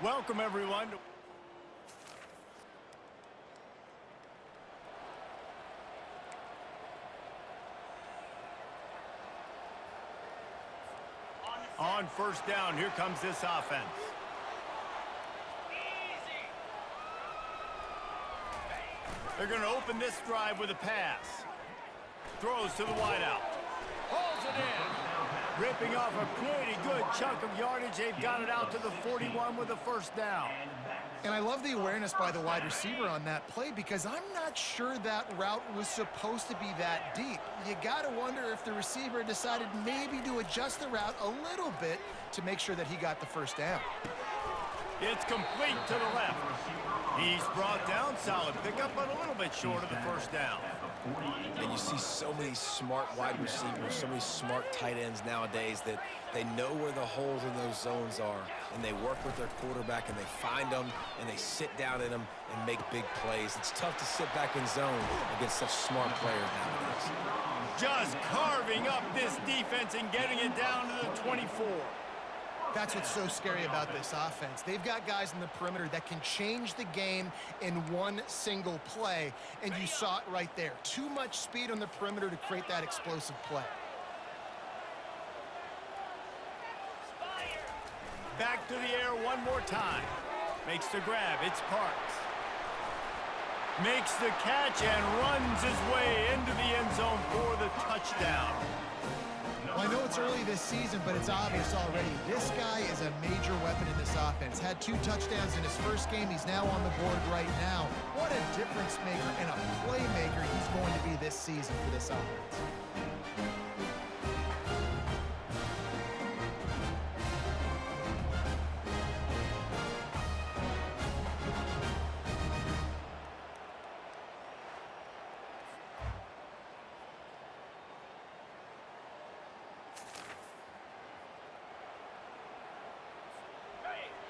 Welcome, everyone. On first down, here comes this offense. They're going to open this drive with a pass. Throws to the wideout. Hauls it in. Ripping off a pretty good chunk of yardage. They've got it out to the 41 with a first down. And I love the awareness by the wide receiver on that play because I'm not sure that route was supposed to be that deep. You got to wonder if the receiver decided maybe to adjust the route a little bit to make sure that he got the first down. It's complete to the left. He's brought down, solid pickup, but a little bit short of the first down. And you see so many smart wide receivers, so many smart tight ends nowadays that they know where the holes in those zones are, and they work with their quarterback, and they find them, and they sit down in them and make big plays. It's tough to sit back in zone against such smart players nowadays. Just carving up this defense and getting it down to the 24. That's what's so scary about this offense. They've got guys in the perimeter that can change the game in one single play, and you saw it right there. Too much speed on the perimeter to create that explosive play. Back to the air one more time. Makes the grab. It's Parks. Makes the catch and runs his way into the end zone for the touchdown. Well, I know it's early this season, but it's obvious already. This guy is a major weapon in this offense. Had 2 touchdowns in his first game. He's now on the board right now. What a difference maker and a playmaker he's going to be this season for this offense.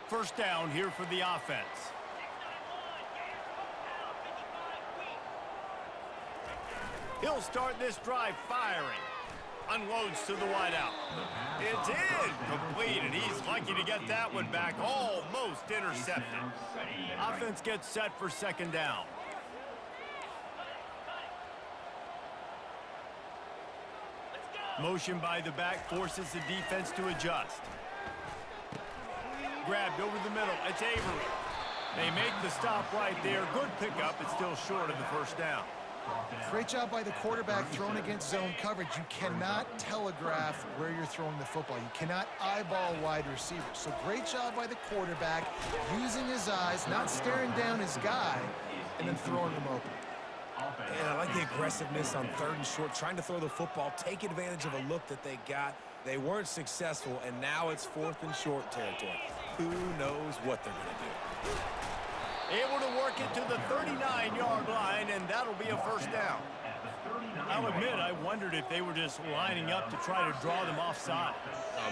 First down here for the offense. He'll start this drive firing. Unloads to the wideout. It's incomplete, and he's lucky to get that one back. Almost intercepted. Offense gets set for second down. Motion by the back forces the defense to adjust. Grabbed over the middle. It's Avery. They make the stop right there. Good pickup. It's still short of the first down. Great job by the quarterback throwing against zone coverage. You cannot telegraph where you're throwing the football. You cannot eyeball wide receivers. So great job by the quarterback using his eyes, not staring down his guy, and then throwing him open. And I like the aggressiveness on 3rd and short, trying to throw the football, take advantage of a look that they got. They weren't successful, and now it's 4th and short territory. Who knows what they're going to do? Able to work it to the 39-yard line, and that'll be a first down. I'll admit, I wondered if they were just lining up to try to draw them offside.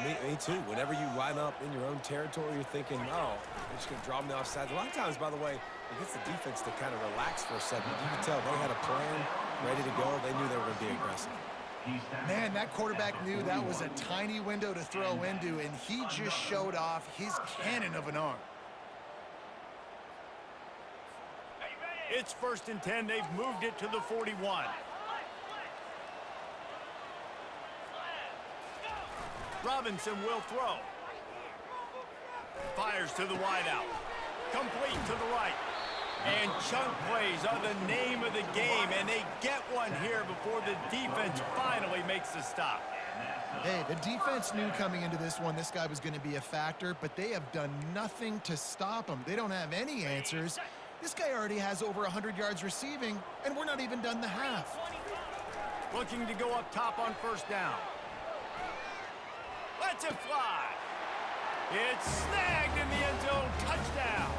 Me too. Whenever you line up in your own territory, you're thinking, oh, they're just going to draw them offside. A lot of times, by the way, it gets the defense to kind of relax for a second. You can tell they had a plan ready to go. They knew they were going to be aggressive. Man, that quarterback knew that was a tiny window to throw into, and he just showed off his cannon of an arm. It's 1st and 10. They've moved it to the 41. Robinson will throw. Fires to the wideout. Complete to the right. And chunk plays are the name of the game, and they get one here before the defense finally makes the stop. Hey, the defense knew coming into this one this guy was going to be a factor, but they have done nothing to stop him. They don't have any answers. This guy already has over 100 yards receiving, and we're not even done the half. Looking to go up top on first down. Lets it fly. It's snagged in the end zone. Touchdown.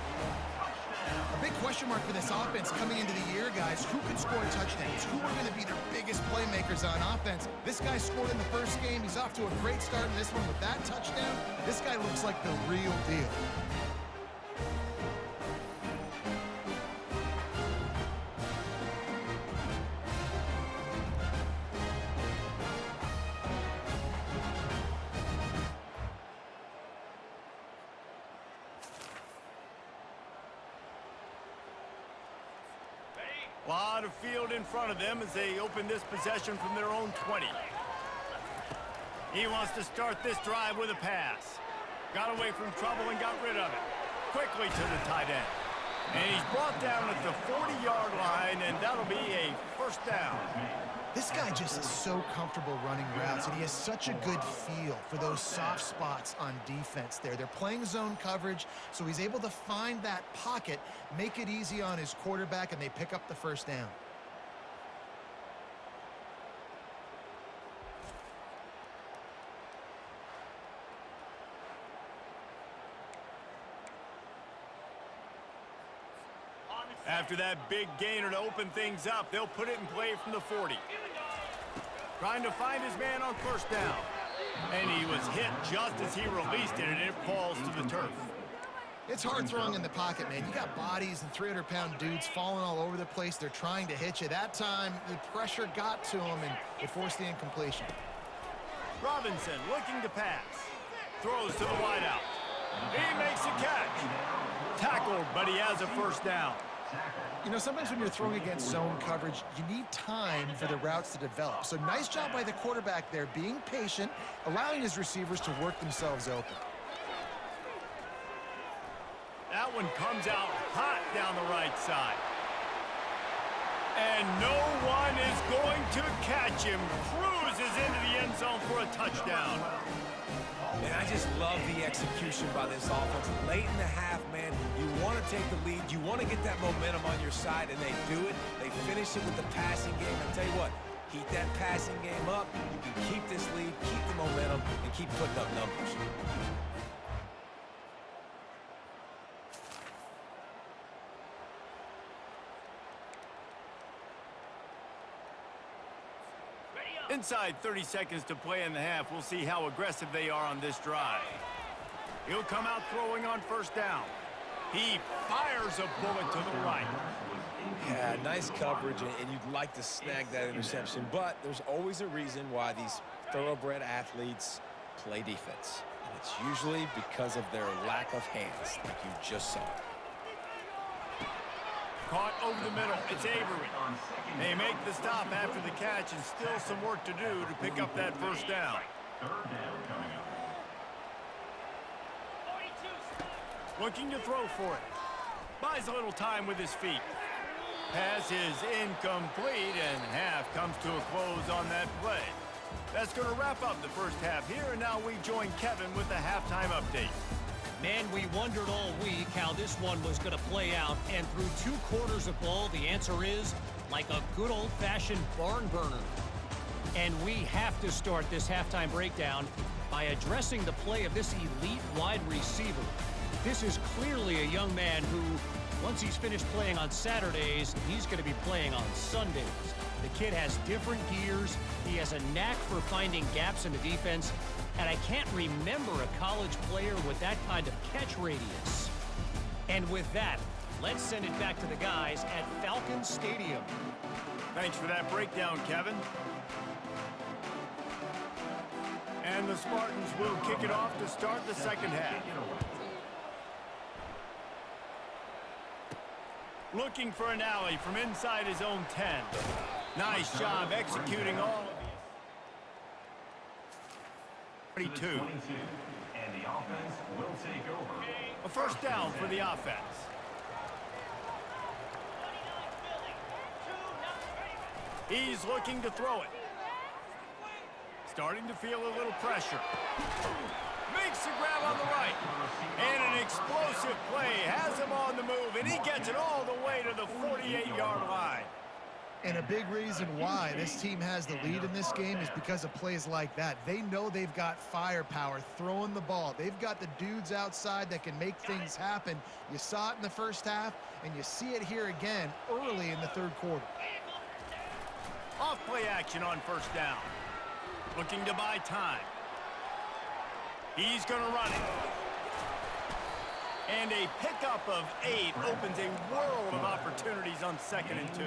A big question mark for this offense coming into the year, guys. Who could score touchdowns? Who are going to be their biggest playmakers on offense? This guy scored in the first game. He's off to a great start in this one with that touchdown. This guy looks like the real deal. lot of field in front of them as they open this possession from their own 20. He wants to start this drive with a pass. Got away from trouble and got rid of it. Quickly to the tight end. And he's brought down at the 40-yard line, and that'll be a first down. This guy just is so comfortable running routes, and he has such a good feel for those soft spots on defense there. They're playing zone coverage, so he's able to find that pocket, make it easy on his quarterback, and they pick up the first down. After that big gainer to open things up, they'll put it in play from the 40. Trying to find his man on first down. And he was hit just as he released it, and it falls to the turf. It's hard throwing in the pocket, man. You got bodies and 300-pound dudes falling all over the place. They're trying to hit you. That time, the pressure got to him, and it forced the incompletion. Robinson looking to pass. Throws to the wideout. He makes a catch. Tackled, but he has a first down. You know, sometimes when you're throwing against zone coverage, you need time for the routes to develop. So nice job by the quarterback there, being patient, allowing his receivers to work themselves open. That one comes out hot down the right side. And no one is going to catch him. Cruises into the end zone for a touchdown. And I just love the execution by this offense. Late in the half, man, you want to take the lead. You want to get that momentum on your side, and they do it. They finish it with the passing game. I'll tell you what, keep that passing game up. You can keep this lead, keep the momentum, and keep putting up numbers. Inside 30 seconds to play in the half. We'll see how aggressive they are on this drive. He'll come out throwing on first down. He fires a bullet to the right. Yeah, nice coverage, and you'd like to snag that interception, but there's always a reason why these thoroughbred athletes play defense. And it's usually because of their lack of hands, like you just saw. Caught over the middle. It's Avery. They make the stop after the catch, and still some work to do to pick up that first down. Looking to throw for it. Buys a little time with his feet. Pass is incomplete, and half comes to a close on that play. That's going to wrap up the first half here, and now we join Kevin with the halftime update. Man, we wondered all week how this one was going to play out, and through 2 quarters of ball, the answer is like a good old-fashioned barn burner. And we have to start this halftime breakdown by addressing the play of this elite wide receiver. This is clearly a young man who, once he's finished playing on Saturdays, he's going to be playing on Sundays. The kid has different gears. He has a knack for finding gaps in the defense. And I can't remember a college player with that kind of catch radius. And with that, let's send it back to the guys at Falcon Stadium. Thanks for that breakdown, Kevin. And the Spartans will kick it off to start the second half. Looking for an alley from inside his own 10. Nice job executing all of these. 22. And the offense will take over. A first down for the offense. He's looking to throw it. Starting to feel a little pressure. Makes the grab on the right. And an explosive play has him on the move, and he gets it all the way to the 48-yard line. And a big reason why this team has the lead in this game is because of plays like that. They know they've got firepower throwing the ball. They've got the dudes outside that can make things happen. You saw it in the first half, and you see it here again early in the third quarter. Off play action on first down. Looking to buy time. He's going to run it. And a pickup of 8 opens a world of opportunities on 2nd and 2.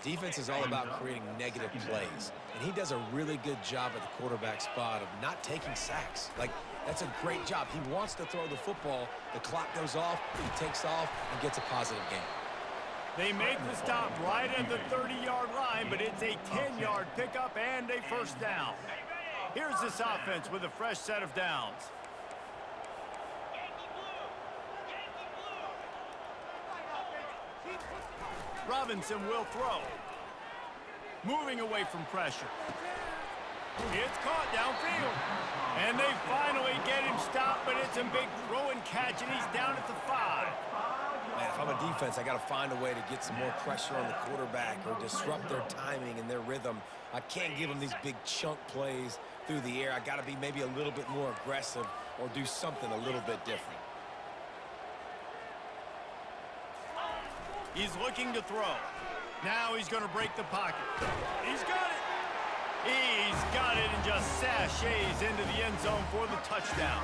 Defense is all about creating negative plays, and he does a really good job at the quarterback spot of not taking sacks. Like, that's a great job. He wants to throw the football. The clock goes off, he takes off, and gets a positive gain. They make the stop right at the 30-yard line, but it's a 10-yard pickup and a first down. Here's this offense with a fresh set of downs. Robinson will throw. Moving away from pressure. It's caught downfield. And they finally get him stopped, but it's a big throw and catch, and he's down at the 5. Man, if I'm a defense, I got to find a way to get some more pressure on the quarterback or disrupt their timing and their rhythm. I can't give them these big chunk plays through the air. I got to be maybe a little bit more aggressive or do something a little bit different. He's looking to throw. Now he's going to break the pocket. He's got it. He's got it and just sashays into the end zone for the touchdown.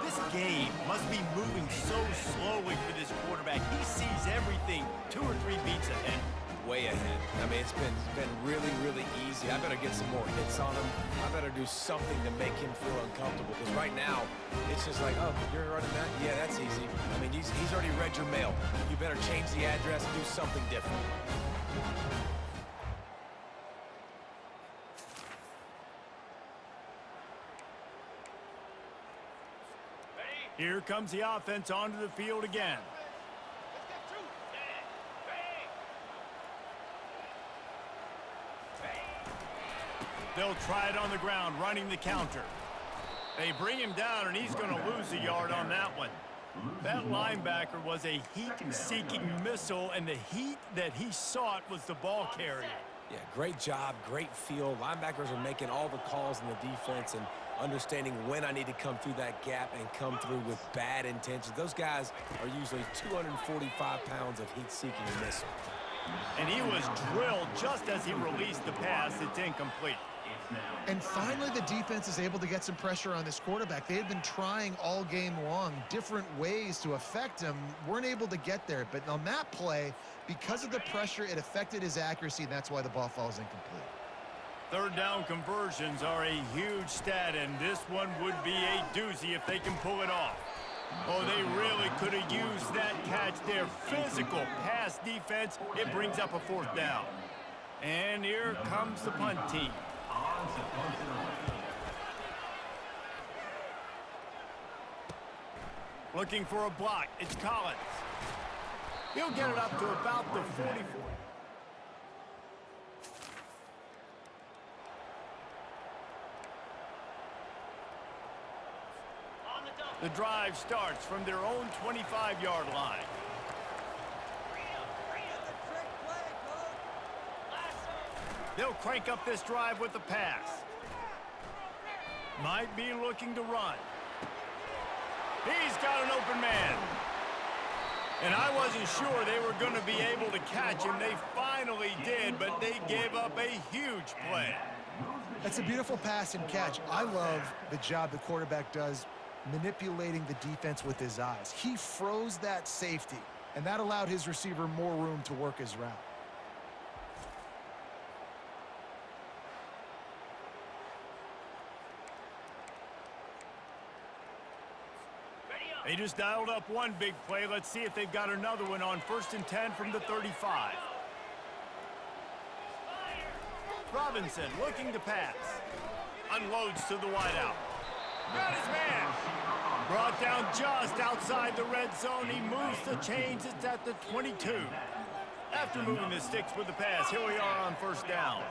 This game must be moving so slowly for this quarterback. He sees everything 2 or 3 beats ahead. Way ahead. I mean, it's been really, really easy. I better get some more hits on him. I better do something to make him feel uncomfortable. Because right now, it's just like, oh, you're running that? Yeah, that's easy. I mean, he's already read your mail. You better change the address and do something different. Here comes the offense onto the field again. They'll try it on the ground, running the counter. They bring him down, and he's going to lose a yard on that one. That linebacker was a heat-seeking missile, and the heat that he sought was the ball carrier. Yeah, great job, great feel. Linebackers are making all the calls in the defense and understanding when I need to come through that gap and come through with bad intentions. Those guys are usually 245 pounds of heat-seeking missile. And he was drilled just as he released the pass. It's incomplete. And finally, the defense is able to get some pressure on this quarterback. They had been trying all game long different ways to affect him. Weren't able to get there. But on that play, because of the pressure, it affected his accuracy, and that's why the ball falls incomplete. Third down conversions are a huge stat, and this one would be a doozy if they can pull it off. Oh, they really could have used that catch there. Physical pass defense. It brings up a fourth down. And here comes the punt team. Looking for a block. It's Collins. He'll get it up to about the 44. The drive starts from their own 25-yard line. They'll crank up this drive with the pass. Might be looking to run. He's got an open man. And I wasn't sure they were going to be able to catch him. They finally did, but they gave up a huge play. That's a beautiful pass and catch. I love the job the quarterback does manipulating the defense with his eyes. He froze that safety, and that allowed his receiver more room to work his route. They just dialed up one big play. Let's see if they've got another one on 1st and 10 from the 35. Robinson looking to pass. Unloads to the wideout. Got his man. Brought down just outside the red zone. He moves the chains. It's at the 22. After moving the sticks with the pass, here we are on 1st down.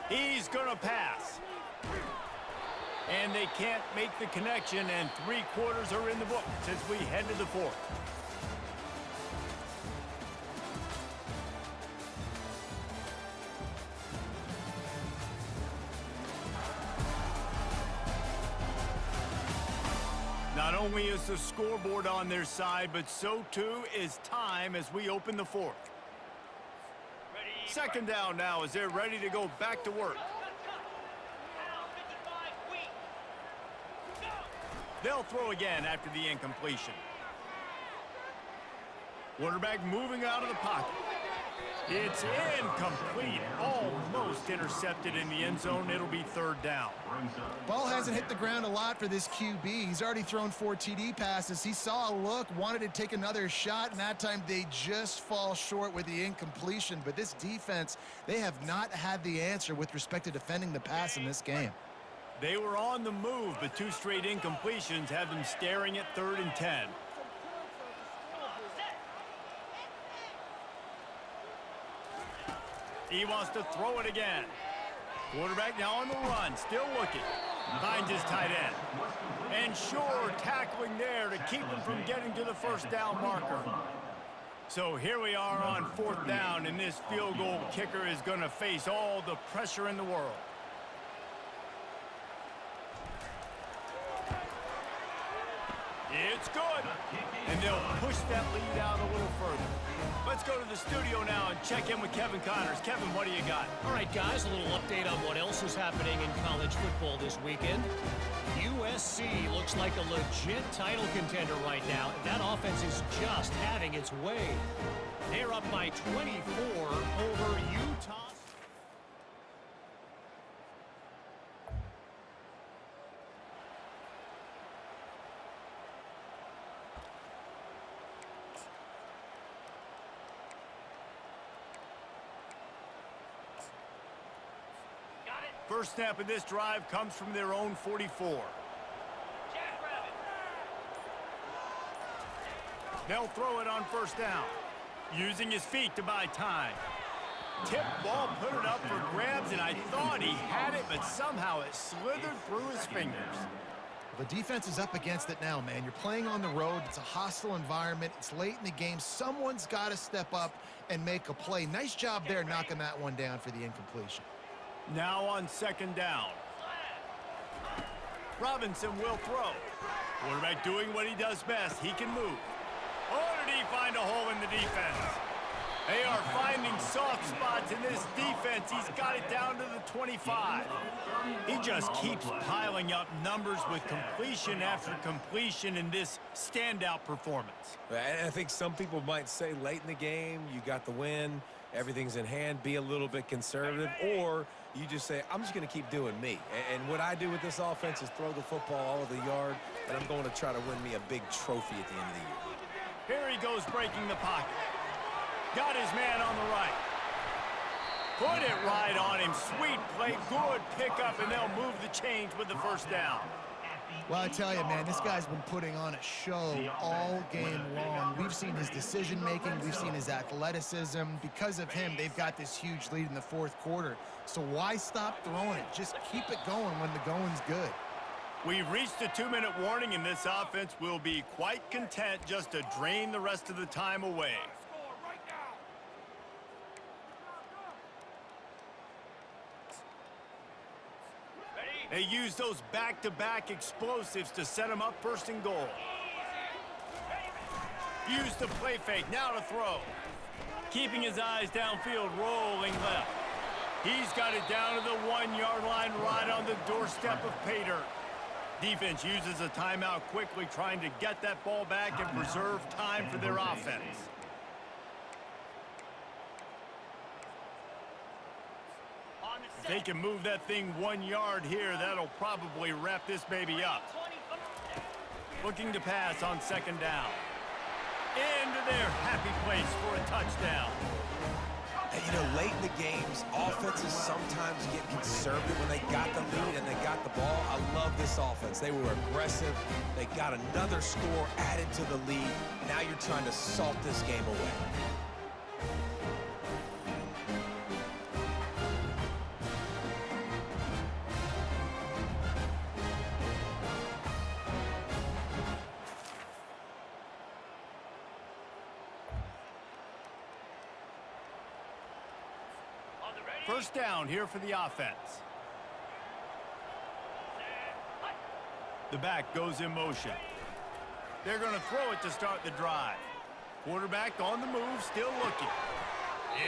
He's going to pass. And they can't make the connection, and 3 quarters are in the books as we head to the 4th. Not only is the scoreboard on their side, but so too is time as we open the 4th. 2nd down now as they're ready to go back to work. They'll throw again after the incompletion. Quarterback moving out of the pocket. It's incomplete. Almost intercepted in the end zone. It'll be third down. Ball hasn't hit the ground a lot for this QB. He's already thrown 4 TD passes. He saw a look, wanted to take another shot, and that time they just fall short with the incompletion. But this defense, they have not had the answer with respect to defending the pass in this game. They were on the move, but 2 straight incompletions have them staring at 3rd and 10. He wants to throw it again. Quarterback now on the run, still looking. Finds his tight end. And sure, tackling there to keep him from getting to the first down marker. So here we are on 4th down, and this field goal kicker is going to face all the pressure in the world. It's good. And they'll push that lead out a little further. Let's go to the studio now and check in with Kevin Connors. Kevin, what do you got? All right, guys, a little update on what else is happening in college football this weekend. USC looks like a legit title contender right now. That offense is just having its way. They're up by 24 over Utah. First snap of this drive comes from their own 44. They'll throw it on first down, using his feet to buy time. Tip ball, put it up for grabs, and I thought he had it, but somehow it slithered through his fingers. The defense is up against it now, man. You're playing on the road. It's a hostile environment. It's late in the game. Someone's got to step up and make a play. Nice job there knocking that one down for the incompletion. Now on 2nd down. Robinson will throw. Quarterback doing what he does best. He can move. Oh, did he find a hole in the defense? They are finding soft spots in this defense. He's got it down to the 25. He just keeps piling up numbers with completion after completion in this standout performance. And I think some people might say late in the game, you got the win, everything's in hand, be a little bit conservative, or you just say, I'm just going to keep doing me. And what I do with this offense is throw the football all over the yard, and I'm going to try to win me a big trophy at the end of the year. Here he goes breaking the pocket. Got his man on the right. Put it right on him. Sweet play, good pickup, and they'll move the chains with the first down. Well, I tell you, man, this guy's been putting on a show all game long. We've seen his decision-making. We've seen his athleticism. Because of him, they've got this huge lead in the 4th quarter. So why stop throwing it? Just keep it going when the going's good. We've reached a 2-minute warning, and this offense will be quite content just to drain the rest of the time away. They use those back-to-back explosives to set them up 1st and goal. Use the play fake, now to throw. Keeping his eyes downfield, rolling left. He's got it down to the 1-yard line right on the doorstep of pay dirt. Defense uses a timeout quickly, trying to get that ball back and preserve time for their offense. If they can move that thing 1 yard here, that'll probably wrap this baby up. Looking to pass on 2nd down. Into their happy place for a touchdown. And, you know, late in the games, offenses sometimes get conservative when they got the lead and they got the ball. I love this offense. They were aggressive. They got another score added to the lead. Now you're trying to salt this game away. First down here for the offense. The back goes in motion. They're going to throw it to start the drive. Quarterback on the move, still looking.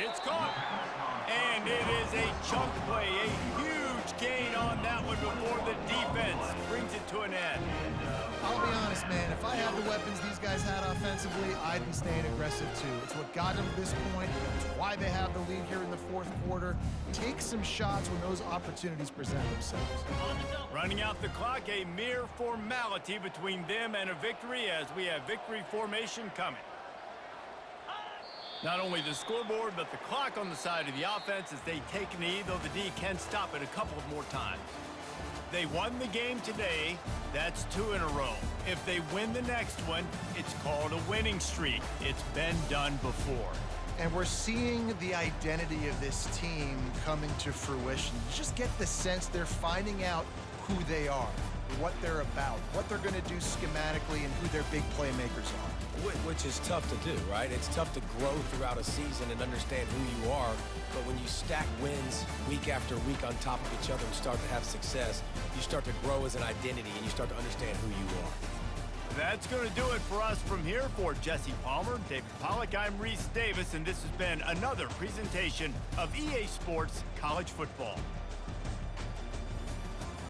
It's caught. And it is a chunk play, a huge gain on on that one before the defense brings it to an end. I'll be honest, man. If I had the weapons these guys had offensively, I'd be staying aggressive too. It's what got them to this point. It's why they have the lead here in the fourth quarter. Take some shots when those opportunities present themselves. Running out the clock, a mere formality between them and a victory as we have victory formation coming. Not only the scoreboard, but the clock on the side of the offense as they take a knee, though the D can stop it a couple of more times. They won the game today. That's 2 in a row. If they win the next one, it's called a winning streak. It's been done before. And we're seeing the identity of this team coming to fruition. You just get the sense they're finding out who they are, what they're about, what they're going to do schematically, and who their big playmakers are. Which is tough to do, right? It's tough to grow throughout a season and understand who you are, but when you stack wins week after week on top of each other and start to have success, you start to grow as an identity and you start to understand who you are. That's going to do it for us from here. For Jesse Palmer, David Pollack, I'm Reese Davis, and this has been another presentation of EA Sports College Football.